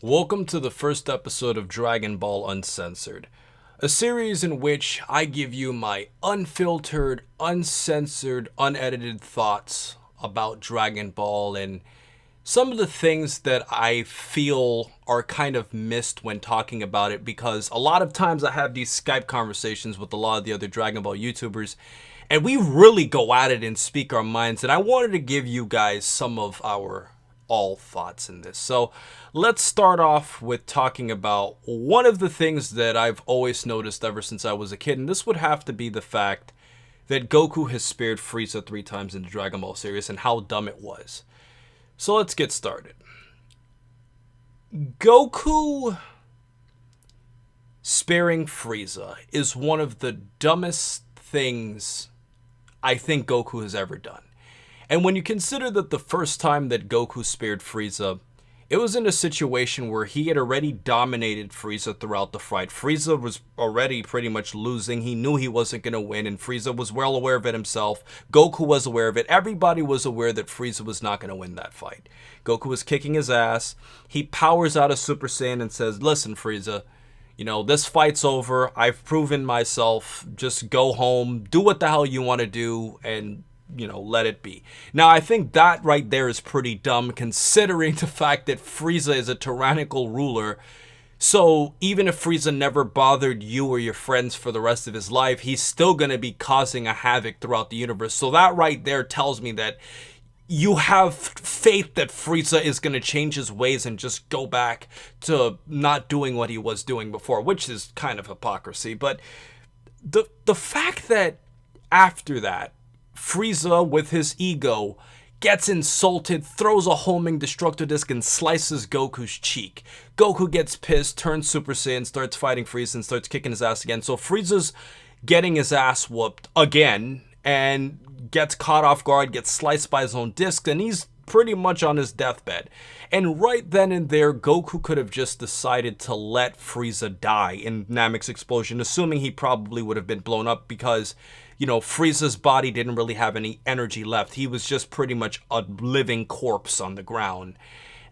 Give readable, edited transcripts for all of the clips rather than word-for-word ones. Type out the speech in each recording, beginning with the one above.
Welcome to the first episode of Dragon Ball Uncensored, a series in which I give you my unfiltered, uncensored, unedited thoughts about Dragon Ball and some of the things that I feel are kind of missed when talking about it, because a lot of times I have these Skype conversations with a lot of the other Dragon Ball YouTubers and we really go at it and speak our minds, and I wanted to give you guys some of our all thoughts in this. So let's start off with talking about one of the things that I've always noticed ever since I was a kid, and this would have to be the fact that Goku has spared Frieza 3 times in the Dragon Ball series and how dumb it was. So let's get started. Goku sparing Frieza is one of the dumbest things I think Goku has ever done. And when you consider that the first time that Goku spared Frieza, it was in a situation where he had already dominated Frieza throughout the fight. Frieza was already pretty much losing. He knew he wasn't going to win, and Frieza was well aware of it himself. Goku was aware of it. Everybody was aware that Frieza was not going to win that fight. Goku was kicking his ass. He powers out of Super Saiyan and says, "Listen, Frieza, this fight's over. I've proven myself. Just go home. Do what the hell you want to do, and let it be." Now, I think that right there is pretty dumb, considering the fact that Frieza is a tyrannical ruler. So even if Frieza never bothered you or your friends for the rest of his life, he's still going to be causing a havoc throughout the universe. So that right there tells me that you have faith that Frieza is going to change his ways and just go back to not doing what he was doing before, which is kind of hypocrisy. But the fact that after that, Frieza, with his ego, gets insulted, throws a homing destructo disc and slices Goku's cheek. Goku gets pissed, turns Super Saiyan, starts fighting Frieza and starts kicking his ass again. So Frieza's getting his ass whooped again and gets caught off guard, gets sliced by his own disc, and he's pretty much on his deathbed. And right then and there, Goku could have just decided to let Frieza die in Namek's explosion, assuming he probably would have been blown up because Frieza's body didn't really have any energy left. He was just pretty much a living corpse on the ground.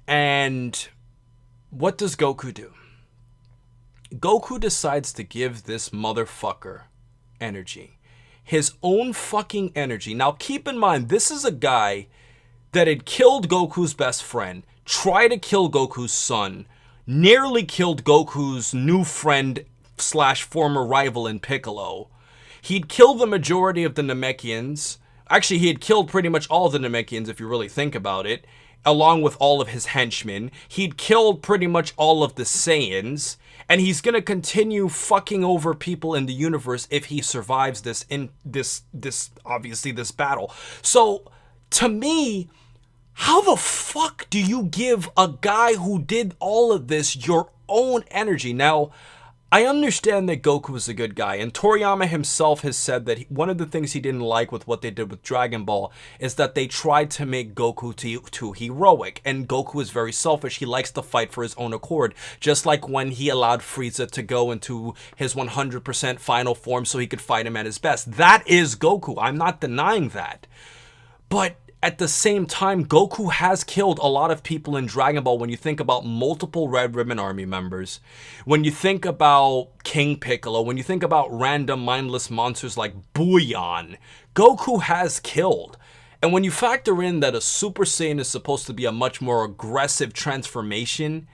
And what does Goku do? Goku decides to give this motherfucker energy. His own fucking energy. Now, keep in mind, this is a guy that had killed Goku's best friend, tried to kill Goku's son, nearly killed Goku's new friend / former rival in Piccolo. He'd killed the majority of the Namekians. Actually, he had killed pretty much all of the Namekians, if you really think about it, along with all of his henchmen. He'd killed pretty much all of the Saiyans, and he's gonna continue fucking over people in the universe if he survives this battle. So, to me, how the fuck do you give a guy who did all of this your own energy? Now, I understand that Goku is a good guy, and Toriyama himself has said that one of the things he didn't like with what they did with Dragon Ball is that they tried to make Goku too heroic, and Goku is very selfish. He likes to fight for his own accord, just like when he allowed Frieza to go into his 100% final form so he could fight him at his best. That is Goku. I'm not denying that. But at the same time, Goku has killed a lot of people in Dragon Ball. When you think about multiple Red Ribbon Army members, when you think about King Piccolo, when you think about random mindless monsters like Bouillon, Goku has killed. And when you factor in that a Super Saiyan is supposed to be a much more aggressive transformation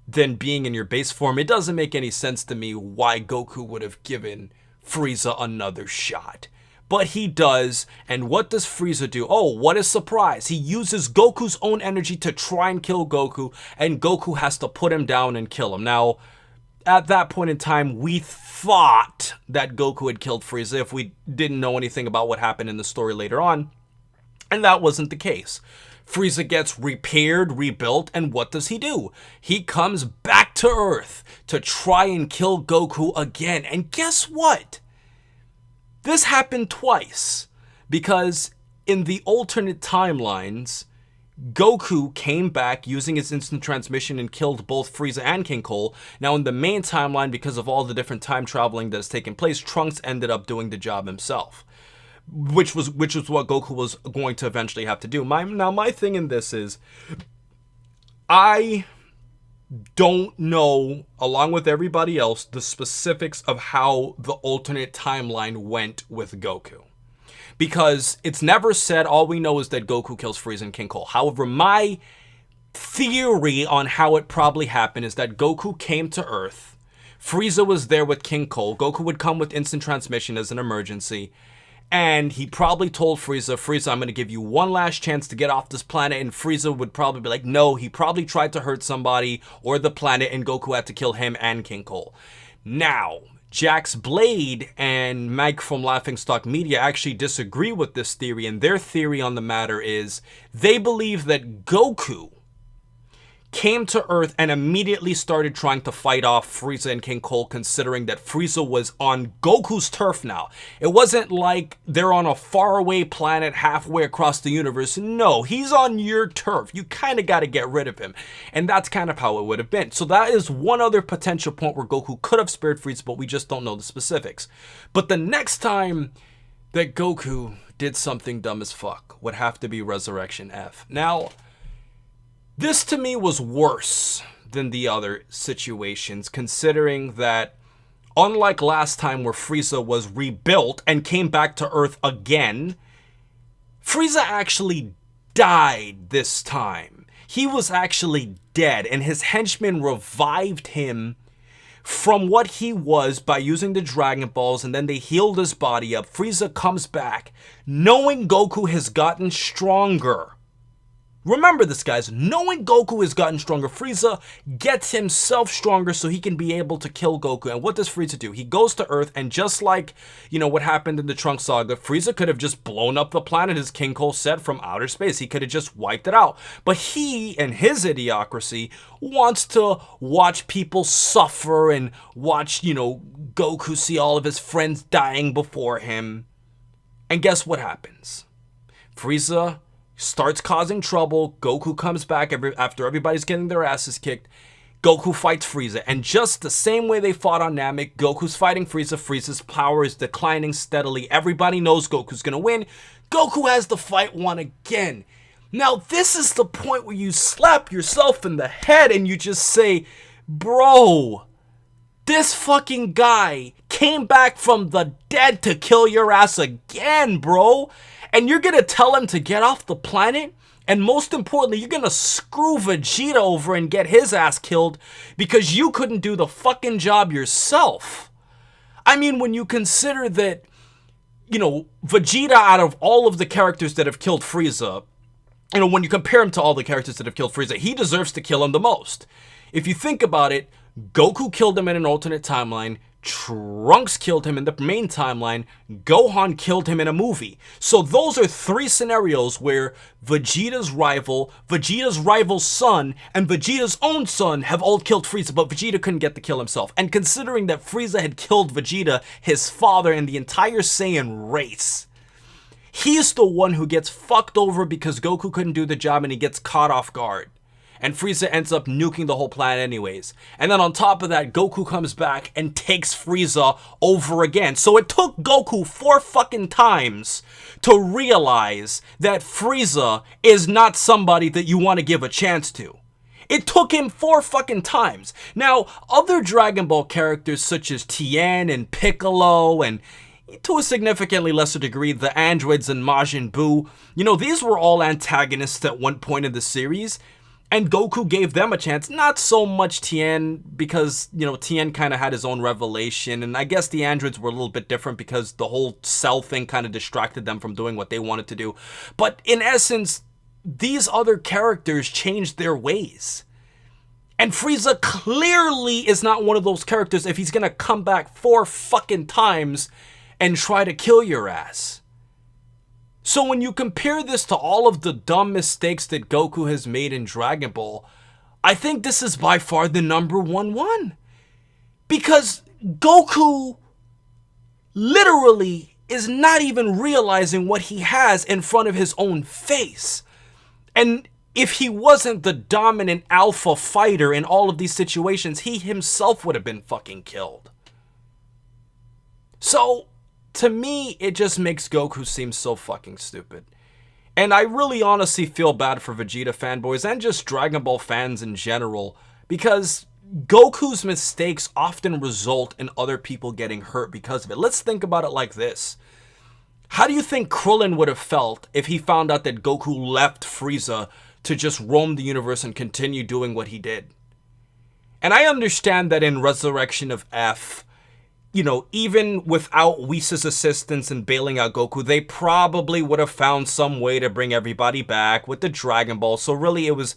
than being in your base form, it doesn't make any sense to me why Goku would have given Frieza another shot. But he does, and what does Frieza do? Oh, what a surprise. He uses Goku's own energy to try and kill Goku, and Goku has to put him down and kill him. Now, at that point in time, we thought that Goku had killed Frieza if we didn't know anything about what happened in the story later on, and that wasn't the case. Frieza gets repaired, rebuilt, and what does he do? He comes back to Earth to try and kill Goku again, and guess what? This happened twice, because in the alternate timelines, Goku came back using his instant transmission and killed both Frieza and King Cole. Now in the main timeline, because of all the different time traveling that has taken place, Trunks ended up doing the job himself, which was what Goku was going to eventually have to do. My thing in this is, I don't know, along with everybody else, the specifics of how the alternate timeline went with Goku. Because it's never said. All we know is that Goku kills Frieza and King Cole. However, my theory on how it probably happened is that Goku came to Earth. Frieza was there with King Cole. Goku would come with instant transmission as an emergency. And he probably told Frieza, I'm going to give you one last chance to get off this planet. And Frieza would probably be like, no, he probably tried to hurt somebody or the planet, and Goku had to kill him and King Cole. Now, Jax Blade and Mike from Laughingstock Media actually disagree with this theory, and their theory on the matter is they believe that Goku came to Earth and immediately started trying to fight off Frieza and King Cole, considering that Frieza was on Goku's turf now. It wasn't like they're on a faraway planet halfway across the universe. No, he's on your turf. You kind of got to get rid of him. And that's kind of how it would have been. So that is one other potential point where Goku could have spared Frieza, but we just don't know the specifics. But the next time that Goku did something dumb as fuck would have to be Resurrection F. Now, this to me was worse than the other situations, considering that unlike last time where Frieza was rebuilt and came back to Earth again, Frieza actually died this time. He was actually dead, and his henchmen revived him from what he was by using the Dragon Balls, and then they healed his body up. Frieza comes back, knowing Goku has gotten stronger. Remember this, guys. Knowing Goku has gotten stronger, Frieza gets himself stronger so he can be able to kill Goku. And what does Frieza do? He goes to Earth, and just like, what happened in the Trunks saga, Frieza could have just blown up the planet, as King Cole said, from outer space. He could have just wiped it out. But he, and his idiocracy, wants to watch people suffer and watch, Goku see all of his friends dying before him. And guess what happens? Frieza starts causing trouble. Goku comes back after everybody's getting their asses kicked. Goku fights Frieza. And just the same way they fought on Namek, Goku's fighting Frieza. Frieza's power is declining steadily. Everybody knows Goku's going to win. Goku has the fight won again. Now, this is the point where you slap yourself in the head and you just say, bro, this fucking guy came back from the dead to kill your ass again, bro. And you're gonna tell him to get off the planet? And most importantly, you're gonna screw Vegeta over and get his ass killed because you couldn't do the fucking job yourself. I mean, when you consider that, Vegeta, out of all of the characters that have killed Frieza, when you compare him to all the characters that have killed Frieza, he deserves to kill him the most. If you think about it, Goku killed him in an alternate timeline, Trunks killed him in the main timeline, Gohan killed him in a movie. So those are three scenarios where Vegeta's rival's son, and Vegeta's own son have all killed Frieza, but Vegeta couldn't get the kill himself. And considering that Frieza had killed Vegeta, his father, and the entire Saiyan race, he's the one who gets fucked over because Goku couldn't do the job and he gets caught off guard. And Frieza ends up nuking the whole planet anyways. And then on top of that, Goku comes back and takes Frieza over again. So it took Goku 4 fucking times to realize that Frieza is not somebody that you want to give a chance to. It took him 4 fucking times. Now, other Dragon Ball characters such as Tien and Piccolo and, to a significantly lesser degree, the androids and Majin Buu, these were all antagonists at one point in the series. And Goku gave them a chance. Not so much Tien, because, Tien kind of had his own revelation. And I guess the androids were a little bit different because the whole cell thing kind of distracted them from doing what they wanted to do. But in essence, these other characters changed their ways. And Frieza clearly is not one of those characters if he's going to come back 4 fucking times and try to kill your ass. So when you compare this to all of the dumb mistakes that Goku has made in Dragon Ball, I think this is by far the number one. Because Goku literally is not even realizing what he has in front of his own face. And if he wasn't the dominant alpha fighter in all of these situations, he himself would have been fucking killed. So, to me, it just makes Goku seem so fucking stupid. And I really honestly feel bad for Vegeta fanboys and just Dragon Ball fans in general, because Goku's mistakes often result in other people getting hurt because of it. Let's think about it like this. How do you think Krillin would have felt if he found out that Goku left Frieza to just roam the universe and continue doing what he did? And I understand that in Resurrection of F, you know, even without Whis' assistance in bailing out Goku, they probably would have found some way to bring everybody back with the Dragon Ball. So really, it was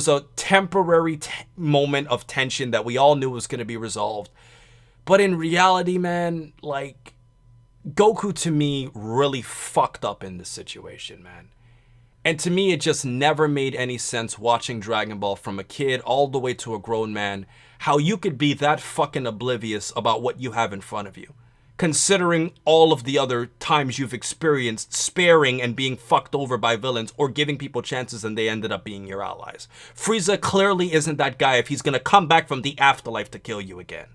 a temporary moment of tension that we all knew was going to be resolved. But in reality, man, like, Goku to me really fucked up in this situation, man. And to me, it just never made any sense watching Dragon Ball from a kid all the way to a grown man, how you could be that fucking oblivious about what you have in front of you, considering all of the other times you've experienced sparing and being fucked over by villains or giving people chances and they ended up being your allies. Frieza clearly isn't that guy if he's gonna come back from the afterlife to kill you again.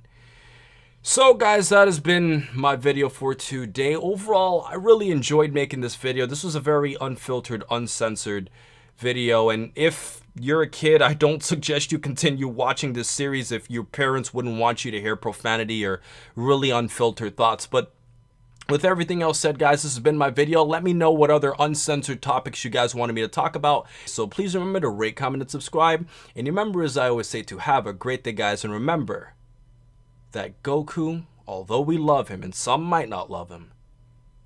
So guys, that has been my video for today. Overall, I really enjoyed making this video. This was a very unfiltered, uncensored video. And if you're a kid, I don't suggest you continue watching this series if your parents wouldn't want you to hear profanity or really unfiltered thoughts. But with everything else said, guys, this has been my video. Let me know what other uncensored topics you guys wanted me to talk about. So please remember to rate, comment, and subscribe. And remember, as I always say, to have a great day, guys. And remember that Goku, although we love him and some might not love him,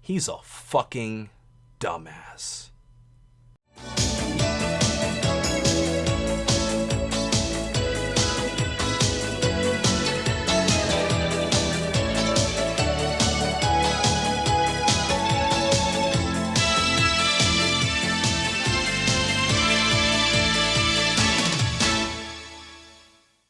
he's a fucking dumbass.